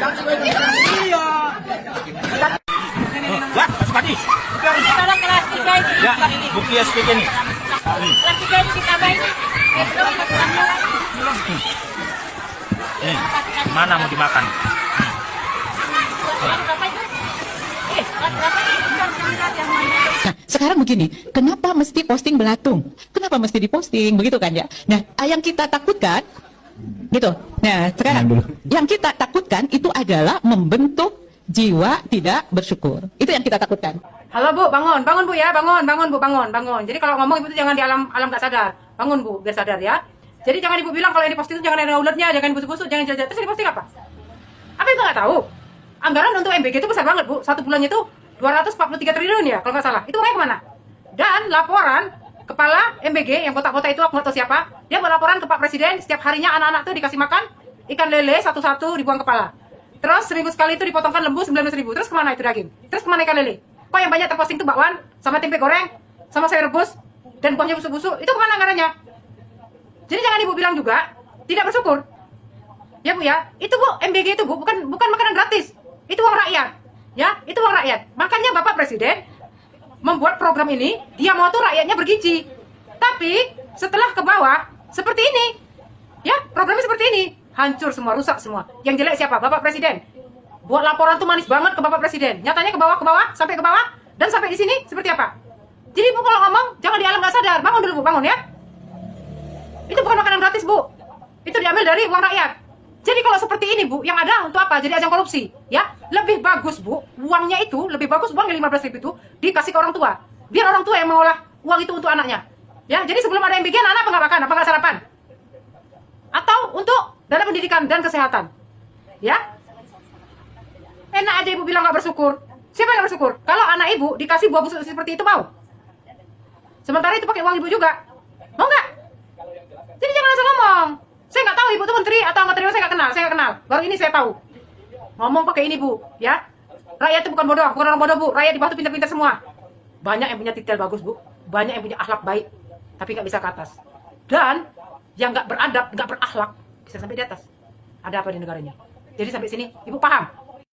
Iya. Lah, Mas Padi. Sekarang kelas 3 itu Ya, ini. bukti SPK nih. Kelas 3 itu ditambahin. Belum Mana mau dimakan? Nah, sekarang begini, kenapa mesti posting belatung? Kenapa mesti diposting? Begitu kan ya? Nah, yang kita takutkan, gitu. Nah, sekarang, yang kita takutkan itu adalah membentuk jiwa tidak bersyukur. Itu yang kita takutkan. Halo Bu, bangun Bu ya, bangun Bu, bangun. Jadi kalau ngomong Ibu itu jangan di alam gak sadar. Bangun Bu, biar sadar ya. Jadi jangan Ibu bilang kalau yang diposting itu jangan ada ulatnya, jangan busuk-busuk, jangan jajan. Terus diposting apa? Apa itu nggak tahu? Anggaran untuk MBG itu besar banget Bu. Satu bulannya itu 243 triliun ya, kalau nggak salah. Itu uangnya kemana? Dan laporan kepala MBG yang kotak-kotak itu aku nggak tahu siapa. Dia mau laporan ke Pak Presiden setiap harinya anak-anak tuh dikasih makan ikan lele satu-satu dibuang kepala. Terus seminggu sekali itu dipotongkan lembu 19.000. Terus kemana itu daging? Terus kemana ikan lele? Kok yang banyak terposting tuh bakwan sama tempe goreng sama sayur rebus dan kuahnya busuk-busuk? Itu kemana anggarannya? Jadi jangan Ibu bilang juga tidak bersyukur. Ya Bu ya, itu Bu, MBG itu Bu bukan makanan gratis. Itu uang rakyat. Ya, itu uang rakyat. Makanya Bapak Presiden membuat program ini, dia mau tuh rakyatnya bergizi. Tapi setelah ke bawah seperti ini. Ya, programnya seperti ini. Hancur semua, rusak semua. Yang jelek siapa? Bapak Presiden. Buat laporan tuh manis banget ke Bapak Presiden. Nyatanya ke bawah, sampai ke bawah, dan sampai di sini seperti apa? Jadi Bu kalau ngomong, jangan di alam gak sadar. Bangun dulu Bu, bangun ya. Itu bukan makanan gratis Bu. Itu diambil dari uang rakyat. Jadi kalau seperti ini Bu, yang ada untuk apa? Jadi ajang korupsi. Ya, lebih bagus Bu, uangnya itu, lebih bagus uangnya 15.000 itu dikasih ke orang tua. Biar orang tua yang mengolah uang itu untuk anaknya. Ya, jadi sebelum ada MBG, anak apa nggak makan? Apa nggak sarapan? Atau untuk dana pendidikan dan kesehatan. Ya, enak aja Ibu bilang nggak bersyukur. Siapa yang bersyukur? Kalau anak Ibu dikasih buah busuk seperti itu mau? Sementara itu pakai uang Ibu juga. Mau nggak? Jadi jangan asal ngomong. Saya nggak tahu Ibu itu menteri atau anggota dewan, saya nggak kenal. Baru ini saya tahu. Ngomong pakai ini Bu, ya. Rakyat itu bukan bodoh, bukan orang bodoh Bu. Rakyat di bawah itu pintar-pintar semua. Banyak yang punya titel bagus Bu, banyak yang punya akhlak baik, tapi nggak bisa ke atas. Dan yang nggak beradab, nggak berakhlak, bisa sampai di atas. Ada apa di negaranya? Jadi sampai sini Ibu paham